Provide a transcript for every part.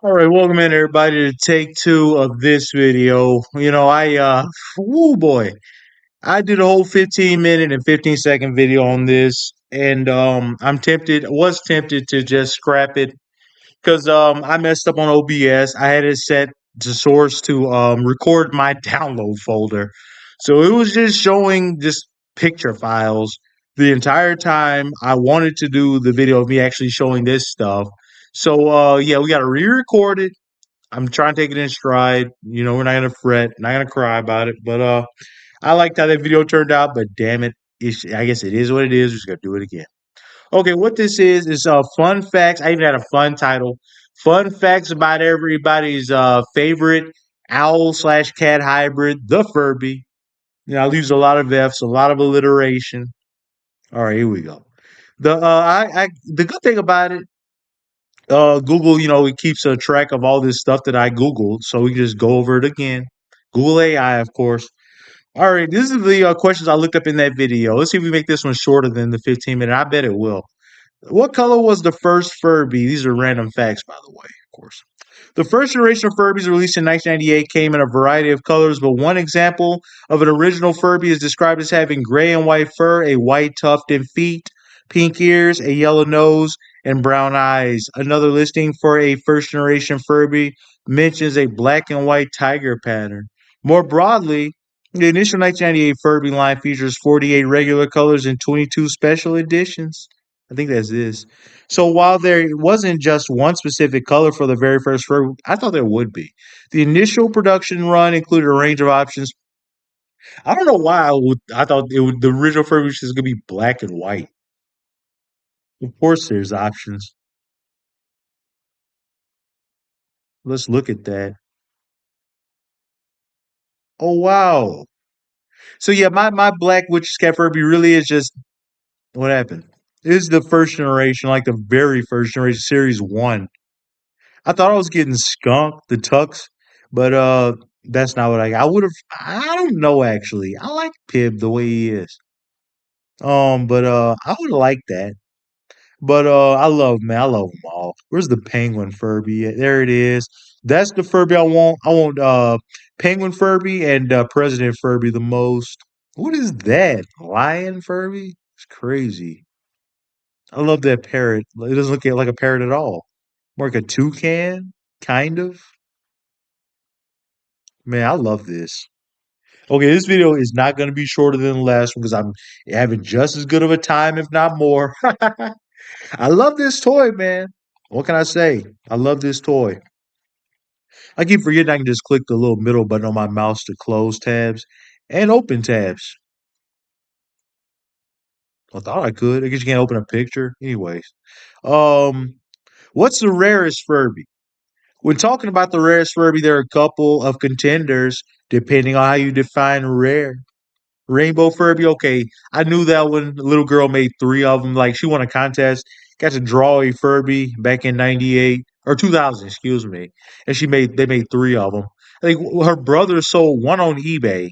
All right, welcome in everybody to take two of this video. Oh boy, I did a whole 15-minute and 15-second video on this, and was tempted to just scrap it because I messed up on OBS. I had it set to source to record my download folder, so it was just showing just picture files the entire time. I wanted to do the video of me actually showing this stuff. So yeah, we got to re-record it. I'm trying to take it in stride. We're not gonna fret, not gonna cry about it. But I liked how that video turned out. But damn it, I guess it is what it is. We're just gonna do it again. Okay, what this is fun facts. I even had a fun title. Fun facts about everybody's favorite owl slash cat hybrid, the Furby. I use a lot of F's, a lot of alliteration. All right, here we go. The good thing about it, Google, it keeps a track of all this stuff that I Googled, so we can just go over it again. Google AI, of course. All right, this is the questions I looked up in that video. Let's see if we make this one shorter than the 15-minute. I bet it will. What color was the first Furby? These are random facts, by the way, of course. The first generation of Furbies released in 1998 came in a variety of colors, but one example of an original Furby is described as having gray and white fur, a white tuft and feet, pink ears, a yellow nose, and brown eyes. Another listing for a first generation Furby mentions a black and white tiger pattern. More broadly, the initial 1998 Furby line features 48 regular colors and 22 special editions. I think that's this. So while there wasn't just one specific color for the very first Furby, I thought there would be. The initial production run included a range of options. I don't know why I thought the original Furby was just gonna be black and white. Of course there's options. Let's look at that. Oh wow. So yeah, my Black Witch's Cat Furby really is just what happened. It is the first generation, like the very first generation, series one. I thought I was getting Skunk, the Tux, but that's not what I would have. I don't know actually. I like Pib the way he is. But I would like that. But I love them all. Where's the Penguin Furby at? There it is. That's the Furby I want. I want Penguin Furby and President Furby the most. What is that? Lion Furby? It's crazy. I love that parrot. It doesn't look like a parrot at all. More like a toucan, kind of. Man, I love this. Okay, this video is not going to be shorter than the last one because I'm having just as good of a time, if not more. I love this toy, man. What can I say? I love this toy. I keep forgetting I can just click the little middle button on my mouse to close tabs and open tabs. I thought I could. I guess you can't open a picture. Anyways. Um, what's the rarest Furby? When talking about the rarest Furby, there are a couple of contenders depending on how you define rare. Rainbow Furby, okay. I knew that one. The little girl made three of them. Like she won a contest, got to draw a Furby back in '98 or 2000, excuse me, and they made three of them. I think her brother sold one on eBay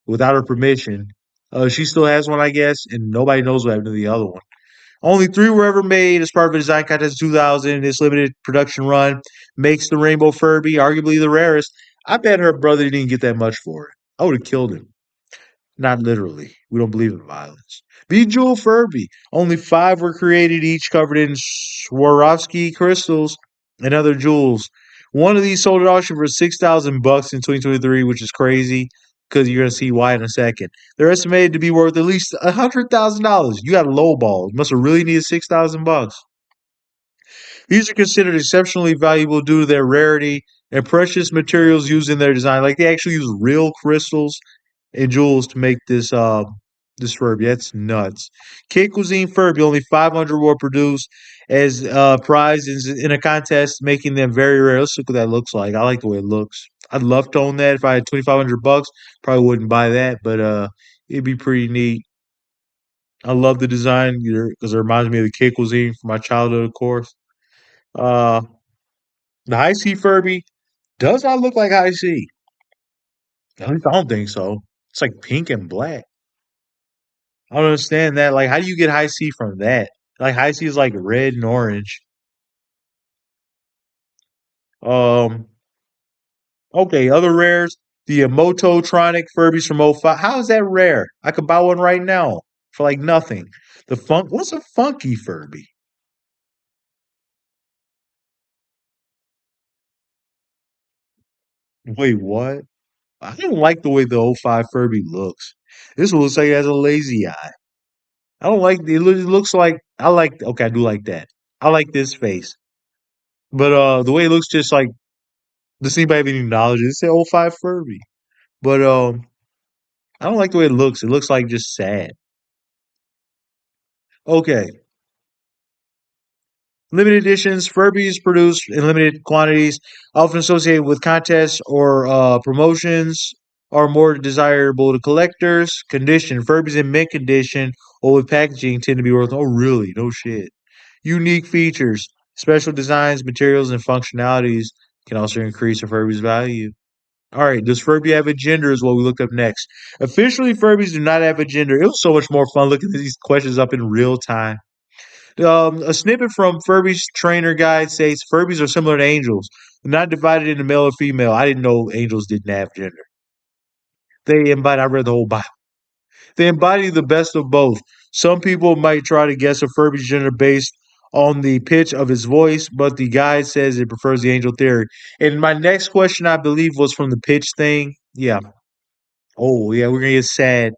without her permission. She still has one, I guess, and nobody knows what happened to the other one. Only three were ever made as part of a design contest in 2000. This limited production run makes the Rainbow Furby arguably the rarest. I bet her brother didn't get that much for it. I would have killed him. Not literally. We don't believe in violence. Bejeweled Furby. Only five were created, each covered in Swarovski crystals and other jewels. One of these sold at auction for $6,000 in 2023, which is crazy because you're gonna see why in a second. They're estimated to be worth at least $100,000. You got lowball. You must have really needed $6,000. These are considered exceptionally valuable due to their rarity and precious materials used in their design. Like they actually use real crystals and jewels to make this Furby. That's nuts. Kid Cuisine Furby, only 500 were produced as prizes in a contest, making them very rare. Let's look what that looks like. I like the way it looks. I'd love to own that. If I had $2,500, probably wouldn't buy that, but it'd be pretty neat. I love the design because it reminds me of the Kid Cuisine from my childhood, of course. Uh, the High C Furby does not look like High C. At least I don't think so. It's like pink and black. I don't understand that. Like, how do you get high C from that? Like, high C is like red and orange. Um, okay, other rares. The Emototronic Furbies from '05. How is that rare? I could buy one right now for like nothing. What's a funky Furby? Wait, what? I don't like the way the '05 Furby looks. This one looks like it has a lazy eye. I don't like it looks like I like okay, I do like that. I like this face. But the way it looks just like does anybody have any knowledge? It's an '05 Furby. But I don't like the way it looks. It looks like just sad. Okay. Limited editions, Furbies produced in limited quantities, often associated with contests or promotions, are more desirable to collectors. Condition, Furbies in mint condition or with packaging tend to be worth. Oh, really? No shit. Unique features, special designs, materials, and functionalities can also increase a Furby's value. All right, does Furby have a gender? Is what we looked up next. Officially, Furbies do not have a gender. It was so much more fun looking at these questions up in real time. A snippet from Furby's trainer guide states Furbies are similar to angels, not divided into male or female. I didn't know angels didn't have gender. They embody, I read the whole Bible. They embody the best of both. Some people might try to guess a Furby's gender based on the pitch of his voice, but the guide says it prefers the angel theory. And my next question, I believe, was from the pitch thing. Yeah. Oh, yeah, we're going to get sad.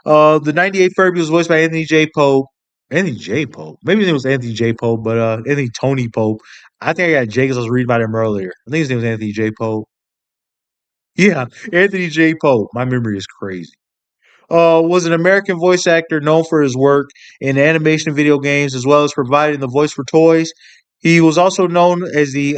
The 98 Furby was voiced by Anthony J. Pope. Anthony J. Pope. Maybe his name was Anthony J. Pope, but Anthony Tony Pope. I think I got J because I was reading about him earlier. I think his name was Anthony J. Pope. Yeah, Anthony J. Pope. My memory is crazy. Was an American voice actor known for his work in animation and video games, as well as providing the voice for toys. He was also known as the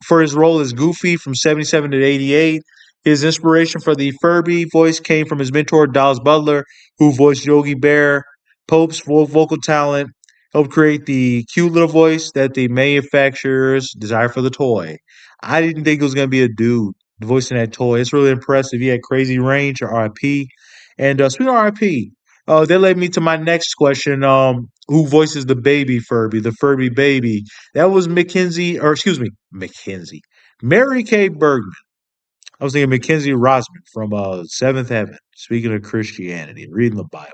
for his role as Goofy from '77 to '88. His inspiration for the Furby voice came from his mentor Dallas Butler, who voiced Yogi Bear. Pope's vocal talent helped create the cute little voice that the manufacturers desire for the toy. I didn't think it was going to be a dude voicing that toy. It's really impressive. He had crazy range, RIP. And speaking of RIP, that led me to my next question. Who voices the baby Furby, the Furby baby? That was Mackenzie, or excuse me, Mackenzie. Mary Kay Bergman. I was thinking Mackenzie Rosman from Seventh Heaven, speaking of Christianity, reading the Bible.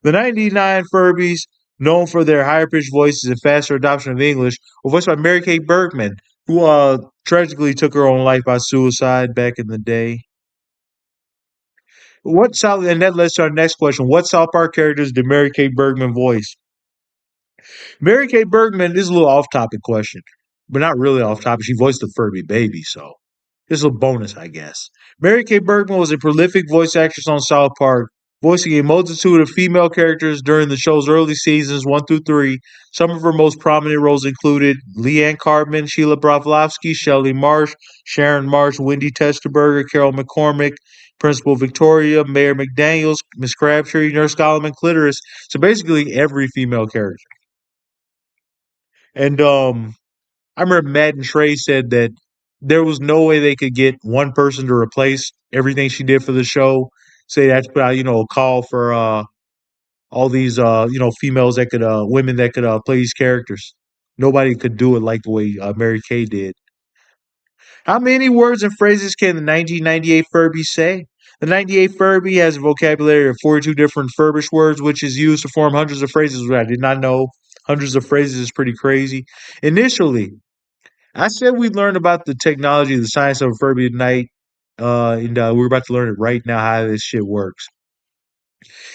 The 99 Furbies, known for their higher pitched voices and faster adoption of English, were voiced by Mary Kay Bergman, who tragically took her own life by suicide back in the day. And that leads to our next question. What South Park characters did Mary Kay Bergman voice? Mary Kay Bergman, this is a little off topic question, but not really off topic. She voiced the Furby baby, so this is a bonus, I guess. Mary Kay Bergman was a prolific voice actress on South Park, voicing a multitude of female characters during the show's early seasons 1 through 3. Some of her most prominent roles included Leanne Cartman, Sheila Broflovsky, Shelley Marsh, Sharon Marsh, Wendy Testerberger, Carol McCormick, Principal Victoria, Mayor McDaniels, Miss Crabtree, Nurse Solomon Clitoris. So basically every female character. And I remember Matt and Trey said that there was no way they could get one person to replace everything she did for the show. So they had to put out, a call for all these females that could women that could play these characters. Nobody could do it like the way Mary Kay did. How many words and phrases can the 1998 Furby say? The 98 Furby has a vocabulary of 42 different Furbish words, which is used to form hundreds of phrases, which I did not know. Hundreds of phrases is pretty crazy. Initially, I said we'd learn about the technology, the science of Furby tonight, and we're about to learn it right now how this shit works.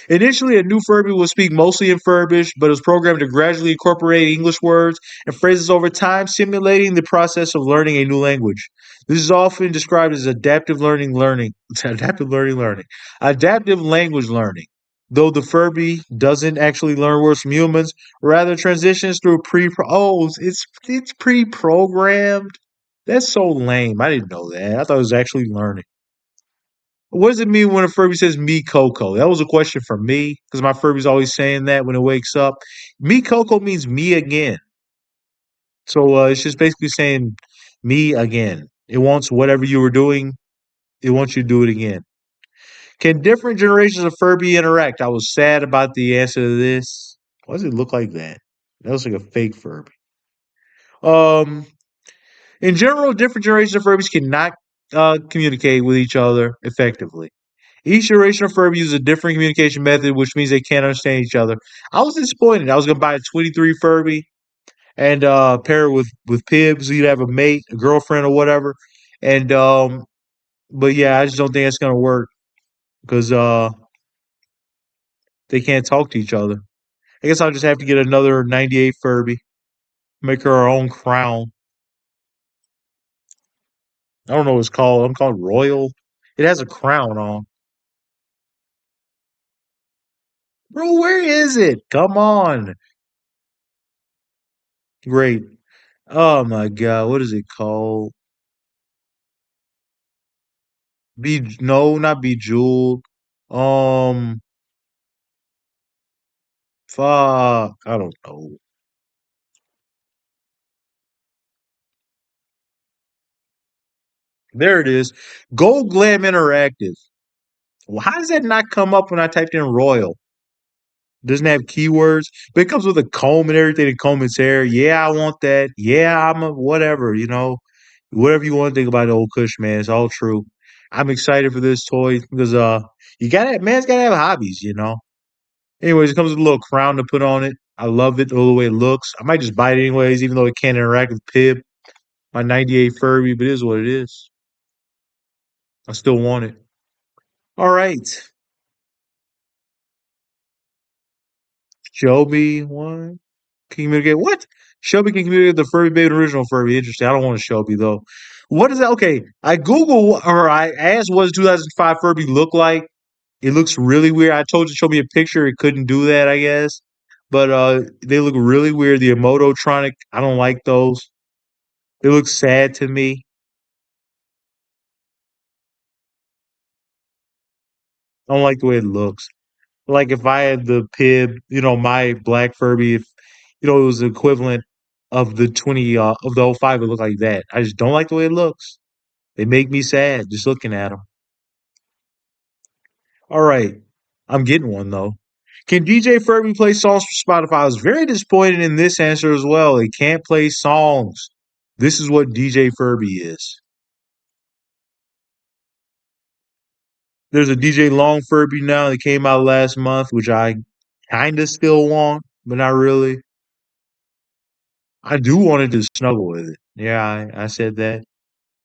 Initially, a new Furby will speak mostly in Furbish, but is programmed to gradually incorporate English words and phrases over time, simulating the process of learning a new language. This is often described as adaptive language learning. Though the Furby doesn't actually learn words from humans, rather transitions through it's pre-programmed. That's so lame. I didn't know that. I thought it was actually learning. What does it mean when a Furby says "me Coco"? That was a question for me because my Furby's always saying that when it wakes up. Me Coco means me again. So it's just basically saying me again. It wants whatever you were doing. It wants you to do it again. Can different generations of Furby interact? I was sad about the answer to this. Why does it look like that? That looks like a fake Furby. Um, In general, different generations of Furbies cannot communicate with each other effectively. Each generation of Furby uses a different communication method, which means they can't understand each other. I was disappointed. I was gonna buy a 23 Furby and pair it with P.I.B so you'd have a mate, a girlfriend, or whatever. And but yeah, I just don't think it's gonna work because they can't talk to each other. I guess I'll just have to get another 98 Furby, make her own crown. I don't know what it's called. I'm called Royal. It has a crown on. Bro, where is it? Come on. Great. Oh my god, what is it called? Be no, not Bejeweled. Um, fuck, I don't know. There it is. Gold Glam Interactive. Well, how does that not come up when I typed in Royal? Doesn't have keywords, but it comes with a comb and everything to comb its hair. Yeah, I want that. Yeah, I'm a whatever, whatever you want to think about the old Kush, man. It's all true. I'm excited for this toy because man's gotta have hobbies. Anyways, it comes with a little crown to put on it. I love it the way it looks. I might just buy it anyways, even though it can't interact with Pib, my 98 Furby, but it is what it is. I still want it. All right. Shelby, what? Can communicate what? Shelby can communicate with the Furby baby original Furby. Interesting. I don't want a Shelby though. What is that? Okay, I asked what does 2005 Furby look like. It looks really weird. I told you to show me a picture. It couldn't do that, I guess. But they look really weird. The Emototronic, I don't like those. They look sad to me. I don't like the way it looks. Like if I had the Pib, my black Furby, if it was the equivalent of the 20 of the '05, it looked like that. I just don't like the way it looks. They make me sad just looking at them. All right, I'm getting one though. Can DJ Furby play songs for Spotify? I was very disappointed in this answer as well. They can't play songs. This is what DJ Furby is. There's a DJ Long Furby now that came out last month, which I kind of still want, but not really. I do want it to snuggle with it. Yeah, I said that.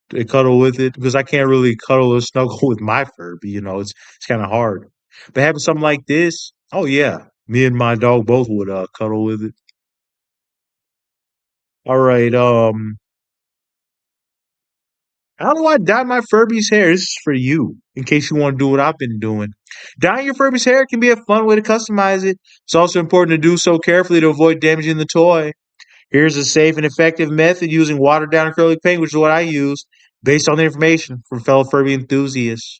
To cuddle with it because I can't really cuddle or snuggle with my Furby. It's kind of hard. But having something like this, oh yeah, me and my dog both would cuddle with it. All right. How do I dye my Furby's hair? This is for you, in case you want to do what I've been doing. Dyeing your Furby's hair can be a fun way to customize it. It's also important to do so carefully to avoid damaging the toy. Here's a safe and effective method using watered down acrylic paint, which is what I use, based on the information from fellow Furby enthusiasts.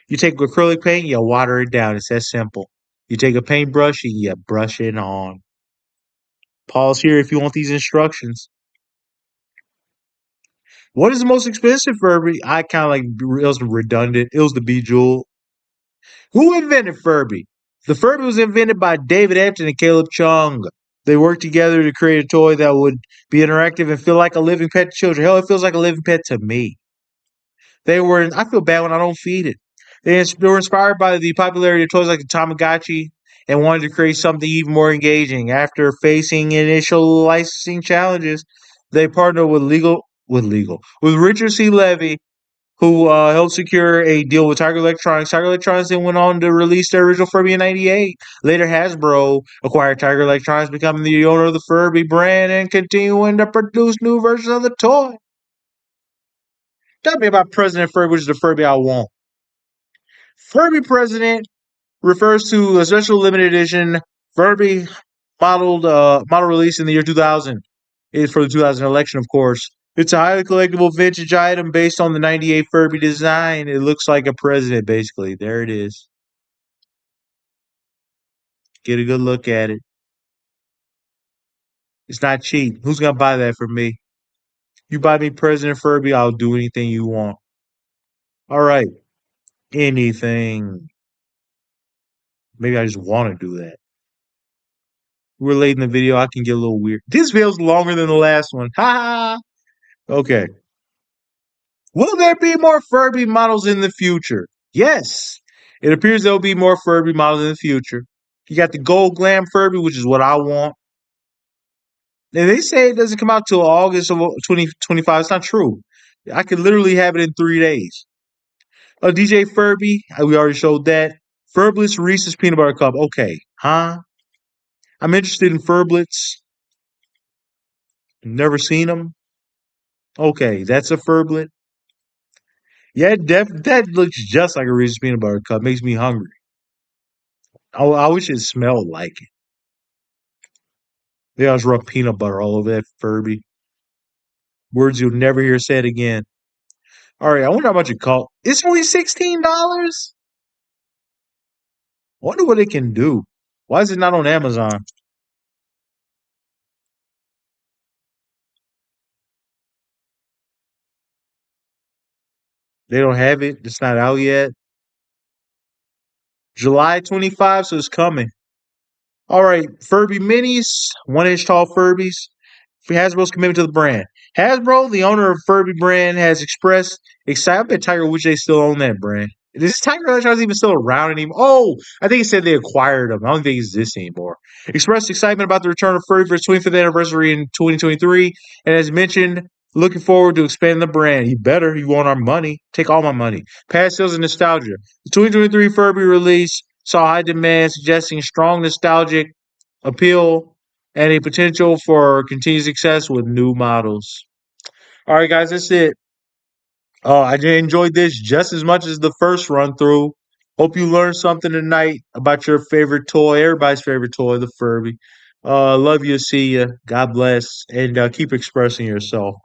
You take acrylic paint, you water it down. It's that simple. You take a paintbrush, and you brush it on. Pause here if you want these instructions. What is the most expensive Furby? I kind of like it was redundant. It was the Bejewel. Who invented Furby? The Furby was invented by David Epton and Caleb Chung. They worked together to create a toy that would be interactive and feel like a living pet to children. Hell, it feels like a living pet to me. I feel bad when I don't feed it. They were inspired by the popularity of toys like the Tamagotchi and wanted to create something even more engaging. After facing initial licensing challenges, they partnered with Richard C. Levy, who helped secure a deal with Tiger Electronics. Tiger Electronics then went on to release their original Furby in '98. Later, Hasbro acquired Tiger Electronics, becoming the owner of the Furby brand and continuing to produce new versions of the toy. Tell me about President Furby, which is the Furby I want. Furby President refers to a special limited edition Furby model release in the year 2000. It's for the 2000 election, of course. It's a highly collectible vintage item based on the '98 Furby design. It looks like a president, basically. There it is. Get a good look at it. It's not cheap. Who's gonna buy that for me? You buy me President Furby, I'll do anything you want. All right, anything. Maybe I just want to do that. We're late in the video. I can get a little weird. This video's longer than the last one. Ha ha. Okay. Will there be more Furby models in the future? Yes. It appears there'll be more Furby models in the future. You got the gold glam Furby, which is what I want. And they say it doesn't come out till August of 2025. It's not true. I could literally have it in 3 days. DJ Furby, we already showed that. Furblets Reese's Peanut Butter Cup. Okay. Huh? I'm interested in Furblets. Never seen them. Okay, that's a Furblet. Yeah, that looks just like a Reese's Peanut Butter Cup. Makes me hungry. I wish it smelled like it. They always rub peanut butter all over that Furby. Words you'll never hear said again. All right, I wonder how much it cost. It's only $16. I wonder what it can do. Why is it not on Amazon? They don't have it. It's not out yet. July 25, so it's coming. All right, Furby Minis, 1 inch tall Furbies. Hasbro's commitment to the brand. Hasbro, the owner of Furby brand, has expressed excitement. I bet Tiger Woods they still own that brand. Is this Tiger franchise even still around anymore? Oh, I think he said they acquired them. I don't think he exists anymore. Expressed excitement about the return of Furby for its 25th anniversary in 2023, and as mentioned, looking forward to expanding the brand. You better. You want our money? Take all my money. Past sales and nostalgia. The 2023 Furby release saw high demand, suggesting strong nostalgic appeal and a potential for continued success with new models. All right, guys, that's it. I enjoyed this just as much as the first run through. Hope you learned something tonight about your favorite toy, everybody's favorite toy, the Furby. Love you, see you. God bless, and keep expressing yourself.